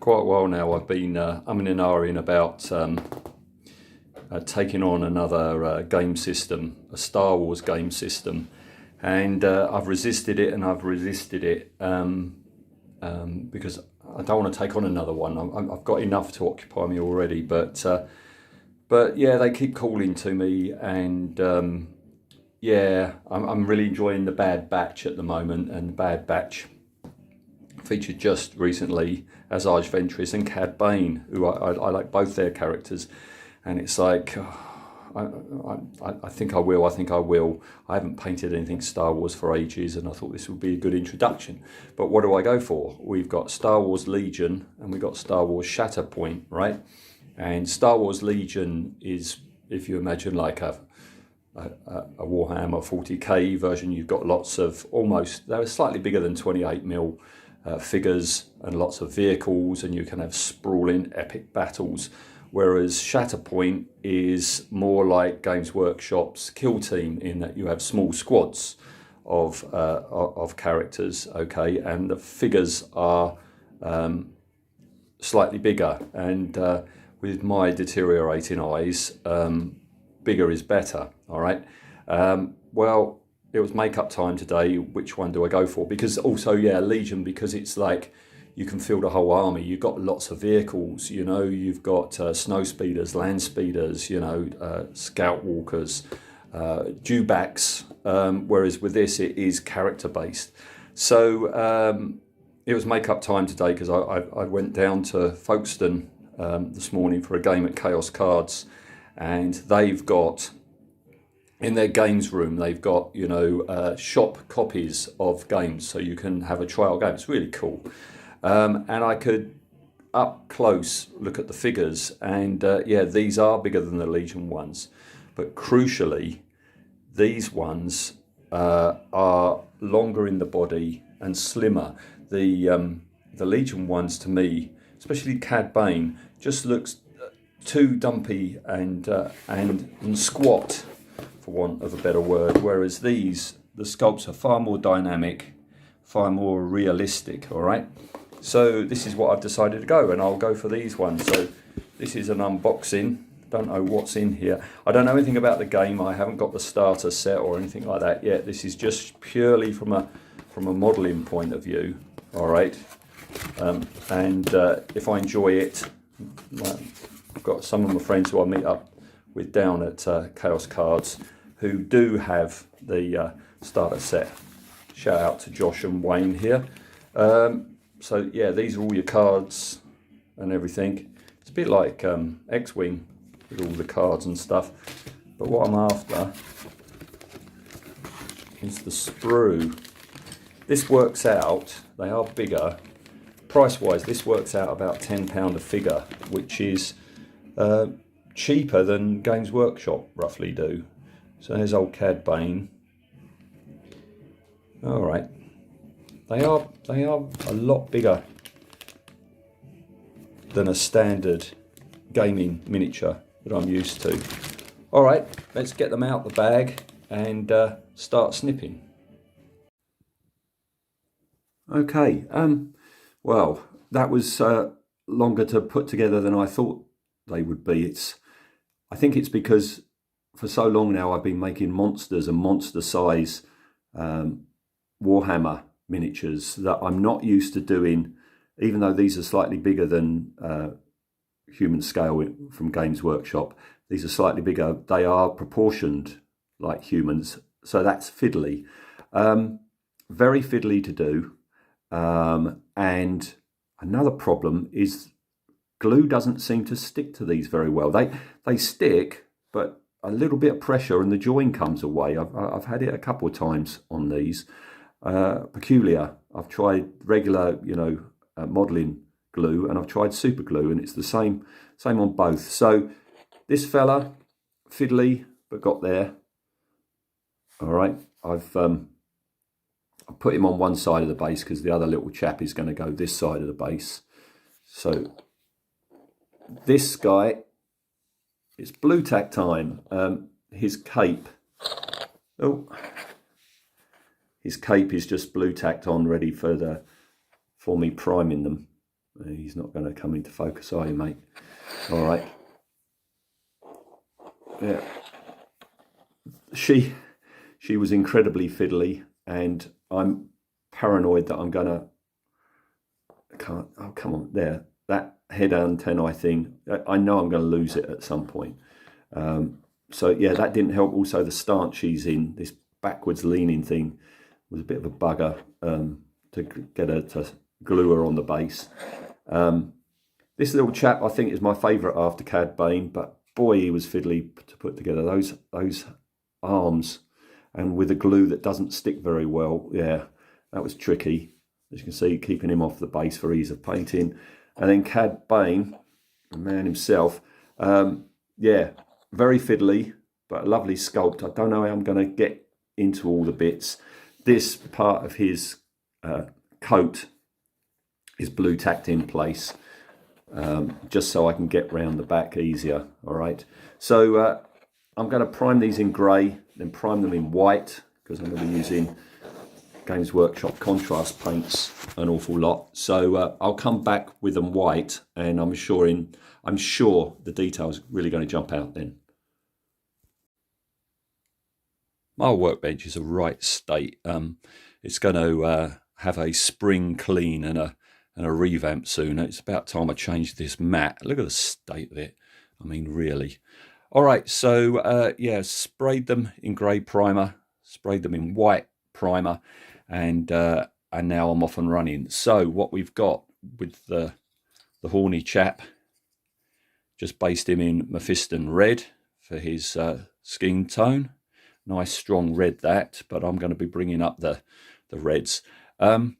quite a while now I've been umming and ahhing about taking on another game system, a Star Wars game system, and I've resisted it because I don't want to take on another one. I've got enough to occupy me already, but yeah, they keep calling to me, and yeah, I'm really enjoying the Bad Batch at the moment, and the Bad Batch featured just recently as Ventress and Cad Bane, who I like both their characters, and it's like, I think I will. I haven't painted anything Star Wars for ages, and I thought this would be a good introduction. But what do I go for? We've got Star Wars Legion and we've got Star Wars Shatterpoint, right? And Star Wars Legion is, if you imagine like a Warhammer 40k version, you've got lots of they're slightly bigger than 28mm figures and lots of vehicles, and you can have sprawling epic battles. Whereas Shatterpoint is more like Games Workshop's Kill Team, in that you have small squads of characters, okay, and the figures are slightly bigger, and with my deteriorating eyes, bigger is better. All right. Well, it was make-up time today. Which one do I go for? Because also, yeah, Legion, because it's like you can field a whole army. You've got lots of vehicles, you know, you've got snow speeders, land speeders, you know, scout walkers, dewbacks, whereas with this it is character-based. So it was make-up time today because I went down to Folkestone this morning for a game at Chaos Cards, and they've got, in their games room, they've got, you know, shop copies of games, so you can have a trial game. It's really cool. And I could up close look at the figures, and yeah, these are bigger than the Legion ones, but crucially, these ones are longer in the body and slimmer. The Legion ones, to me, especially Cad Bane, just looks too dumpy and squat, for want of a better word, whereas these, the sculpts are far more dynamic, far more realistic. All right, so this is what I've decided to go, and I'll go for these ones. So this is an unboxing. Don't know what's in here. I don't know anything about the game. I haven't got the starter set or anything like that yet. This is just purely from a modelling point of view. All right, and if I enjoy it, I've got some of my friends who I meet up with down at Chaos Cards who do have the starter set. Shout out to Josh and Wayne here. So yeah, these are all your cards and everything. It's a bit like X-Wing with all the cards and stuff. But what I'm after is the sprue. This works out, they are bigger. Price-wise, this works out about £10 a figure, which is cheaper than Games Workshop roughly do. So there's old Cad Bane. All right, they are a lot bigger than a standard gaming miniature that I'm used to. All right, let's get them out the bag and start snipping. Okay, well, that was longer to put together than I thought they would be. I think it's because for so long now I've been making monsters and monster size Warhammer miniatures that I'm not used to doing, even though these are slightly bigger than human scale from Games Workshop. These are slightly bigger. They are proportioned like humans, so that's fiddly. Very fiddly to do. And another problem is glue doesn't seem to stick to these very well. They stick, but a little bit of pressure and the join comes away. I've had it a couple of times on these. Peculiar. I've tried regular, you know, modelling glue, and I've tried super glue, and it's the same on both. So this fella, fiddly, but got there. All right, I've put him on one side of the base because the other little chap is going to go this side of the base. So this guy, it's blue tack time. His cape, his cape is just blue tacked on, ready for me priming them. He's not going to come into focus, are you, mate? All right. Yeah. She was incredibly fiddly, and I'm paranoid that I'm gonna. Can't. Oh, come on, there. That head antennae thing. I know I'm going to lose it at some point. So yeah, that didn't help. Also, the stance she's in, this backwards leaning thing, was a bit of a bugger to get her to glue her on the base. This little chap, I think, is my favourite after Cad Bane, but boy, he was fiddly to put together. Those arms, and with a glue that doesn't stick very well. Yeah, that was tricky. As you can see, keeping him off the base for ease of painting. And then Cad Bane, the man himself, yeah, very fiddly, but a lovely sculpt. I don't know how I'm going to get into all the bits. This part of his coat is blue tacked in place, just so I can get round the back easier. All right, so I'm going to prime these in grey, then prime them in white, because I'm going to be using Games Workshop contrast paints an awful lot. So I'll come back with them white, and I'm sure the details really going to jump out then. My workbench is a right state. It's going to have a spring clean and a revamp soon. It's about time I changed this mat. Look at the state of it. I mean, really. All right, so yeah, sprayed them in grey primer, sprayed them in white primer, and now I'm off and running. So what we've got with the horny chap, just based him in Mephiston red for his skin tone. Nice strong red that, but I'm going to be bringing up the reds. The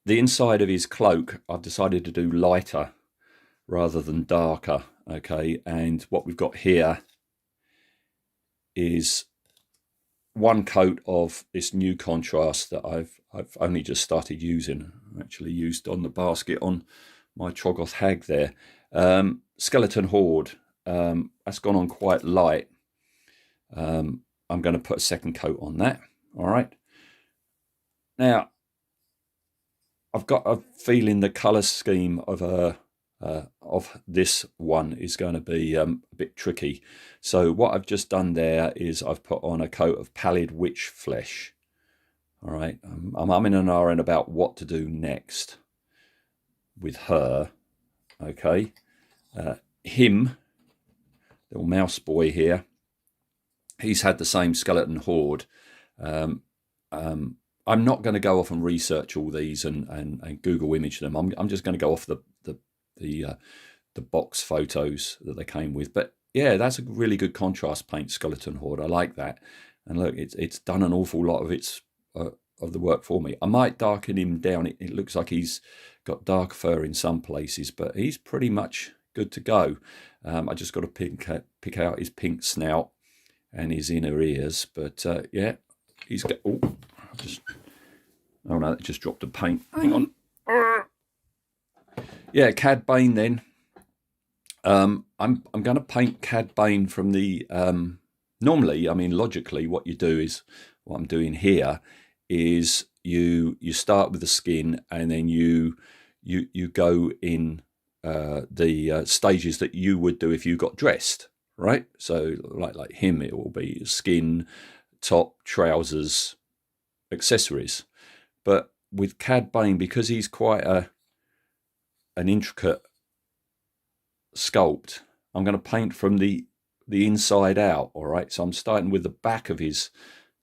inside of his cloak, I've decided to do lighter rather than darker. Okay, and what we've got here is one coat of this new contrast that I've only just started using. I actually used on the basket on my Troggoth Hag there. Skeleton Horde, that's gone on quite light. I'm going to put a second coat on that. All right. Now, I've got a feeling the colour scheme of this one is going to be a bit tricky. So what I've just done there is I've put on a coat of pallid witch flesh. All right, I'm in an iron about what to do next with her. Okay, him, little mouse boy here, he's had the same skeleton horde. I'm not going to go off and research all these and Google image them. I'm just going to go off the box photos that they came with. But yeah, that's a really good contrast paint, Skeleton Horde. I like that. And look, it's done an awful lot of its of the work for me. I might darken him down. It looks like he's got dark fur in some places, but he's pretty much good to go. I just got to pick out his pink snout and his inner ears. But yeah, he's got. Oh no, that just dropped a paint. Hang on. Yeah, Cad Bane then. I'm going to paint Cad Bane from the. Normally, I mean, logically, what you do is what I'm doing here is you start with the skin, and then you go in the stages that you would do if you got dressed, right? So like him, it will be skin, top, trousers, accessories. But with Cad Bane, because he's quite an intricate sculpt, I'm going to paint from the inside out. All right, so I'm starting with the back of his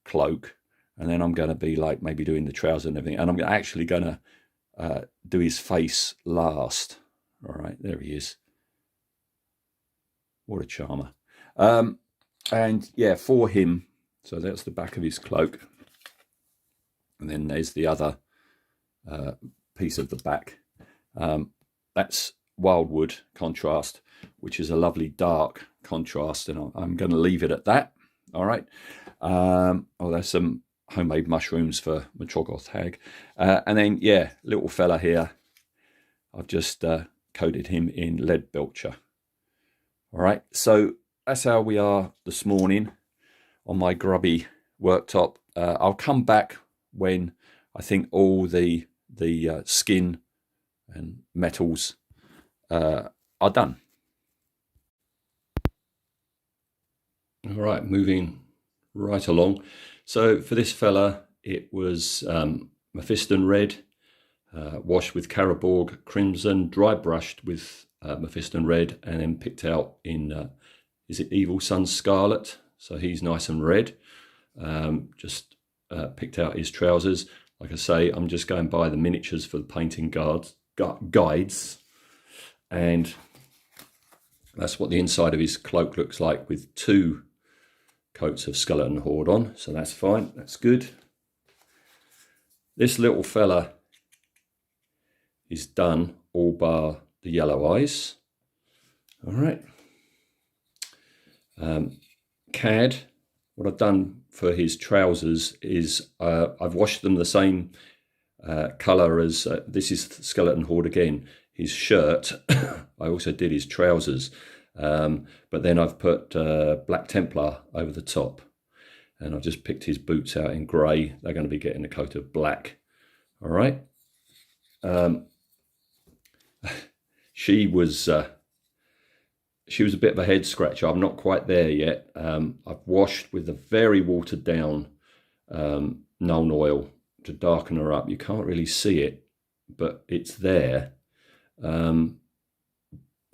cloak, and then I'm going to be like maybe doing the trousers and everything, and I'm actually going to do his face last. All right, there he is. What a charmer. And yeah, for him, so that's the back of his cloak, and then there's the other piece of the back. That's Wildwood contrast, which is a lovely dark contrast, and I'm going to leave it at that. All right. Oh, there's some homemade mushrooms for my Troggoth Hag. And then, yeah, little fella here, I've just coated him in lead belcher. All right, so that's how we are this morning on my grubby worktop. I'll come back when I think all the skin and metals are done. All right, moving right along. So for this fella, it was Mephiston red, washed with Caraborg crimson, dry brushed with Mephiston red, and then picked out in, is it Evil Sun Scarlet? So he's nice and red. Just picked out his trousers. Like I say, I'm just going by the miniatures for the painting guides. And that's what the inside of his cloak looks like, with 2 coats of skeleton horde on. So that's fine, that's good. This little fella is done, all bar the yellow eyes. All right. Cad, what I've done for his trousers is I've washed them the same colour as, this is Skeleton Horde again, his shirt. I also did his trousers, but then I've put Black Templar over the top, and I've just picked his boots out in grey. They're going to be getting a coat of black. All right. She was a bit of a head scratcher. I'm not quite there yet. I've washed with a very watered down Nuln Oil to darken her up. You can't really see it, but it's there. And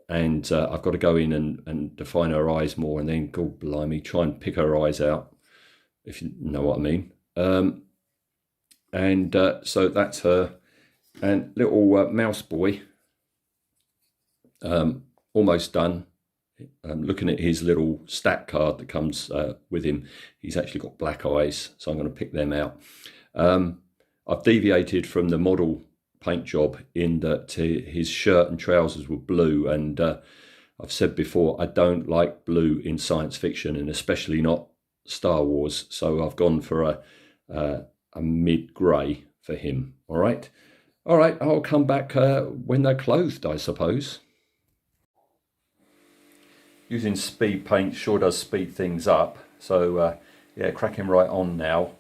I've got to go in and define her eyes more, and then, God blimey, try and pick her eyes out, if you know what I mean. So that's her. And little mouse boy, almost done. Looking at his little stat card that comes with him, he's actually got black eyes, so I'm going to pick them out. I've deviated from the model paint job in that his shirt and trousers were blue, and I've said before, I don't like blue in science fiction, and especially not Star Wars, so I've gone for a mid-grey for him. All right, I'll come back when they're clothed, I suppose. Using speed paint sure does speed things up, so yeah, cracking right on now.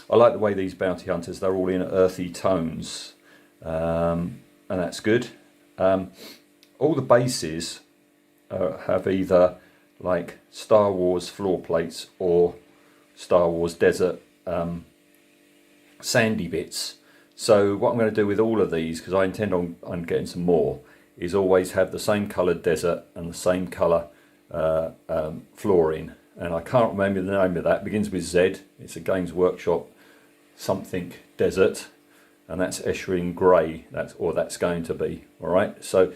I like the way these bounty hunters, they're all in earthy tones, and that's good. All the bases have either like Star Wars floor plates or Star Wars desert sandy bits. So what I'm going to do with all of these, because I intend on getting some more, is always have the same coloured desert and the same colour flooring. And I can't remember the name of that. It begins with Z. It's a Games Workshop something desert, and that's Escherine Grey. That's going to be. All right. So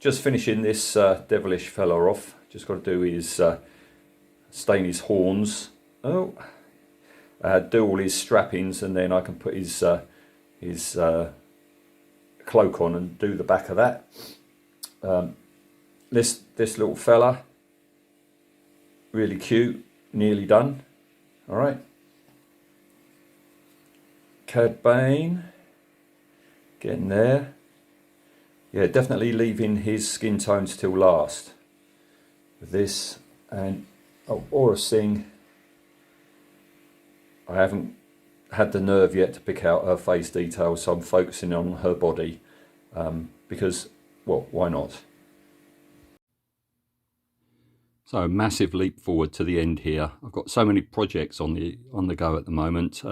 just finishing this devilish fella off. Just got to do his stain his horns. Do all his strappings, and then I can put his cloak on and do the back of that. This little fella, really cute, nearly done. All right. Cad Bane, getting there. Yeah, definitely leaving his skin tones till last with this. And Aurra Singh, I haven't had the nerve yet to pick out her face details, so I'm focusing on her body because, well, why not? So massive leap forward to the end here. I've got so many projects on the go at the moment.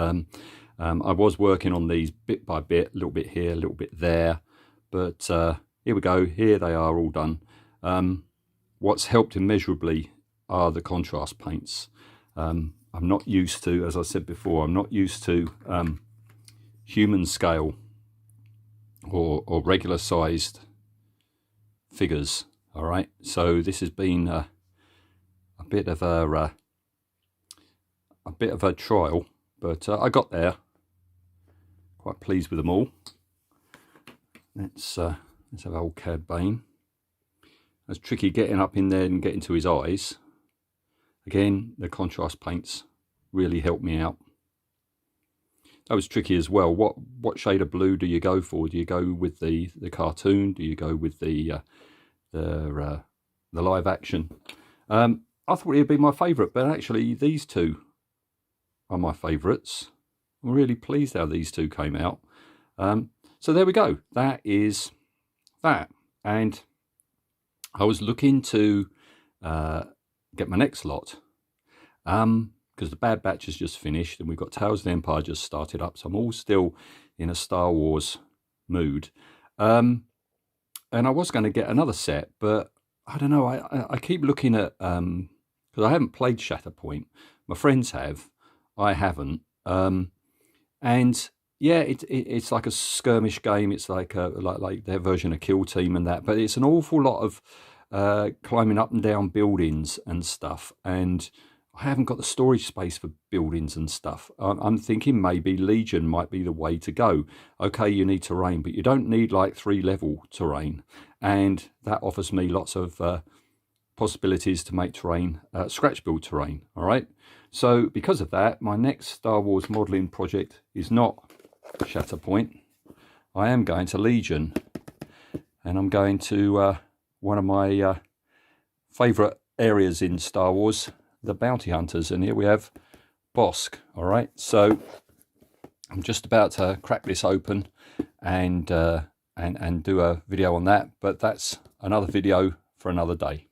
I was working on these bit by bit, a little bit here, a little bit there, but here we go. Here they are, all done. What's helped immeasurably are the contrast paints. I'm not used to, as I said before, I'm not used to human scale or regular sized figures. All right, so this has been a bit of a trial, but I got there. Quite pleased with them all. Let's have old Cad Bane. It's tricky getting up in there and getting to his eyes. Again, the contrast paints really helped me out. That was tricky as well. What shade of blue do you go for? Do you go with the cartoon? Do you go with the live action? I thought it'd be my favourite, but actually these two are my favourites. I'm really pleased how these two came out. So there we go. That is that. And I was looking to get my next lot, because the Bad Batch has just finished and we've got Tales of the Empire just started up. So I'm all still in a Star Wars mood. And I was going to get another set, but I don't know. I keep looking at, because I haven't played Shatterpoint. My friends have. I haven't. And yeah, it's like a skirmish game. It's like like their version of Kill Team and that. But it's an awful lot of climbing up and down buildings and stuff. And I haven't got the storage space for buildings and stuff. I'm thinking maybe Legion might be the way to go. Okay, you need terrain, but you don't need like 3-level terrain. And that offers me lots of possibilities to make terrain, scratch build terrain, all right? So because of that, my next Star Wars modelling project is not Shatterpoint. I am going to Legion. And I'm going to one of my favourite areas in Star Wars, the bounty hunters, and here we have Bosk. All right, so I'm just about to crack this open and do a video on that, but that's another video for another day.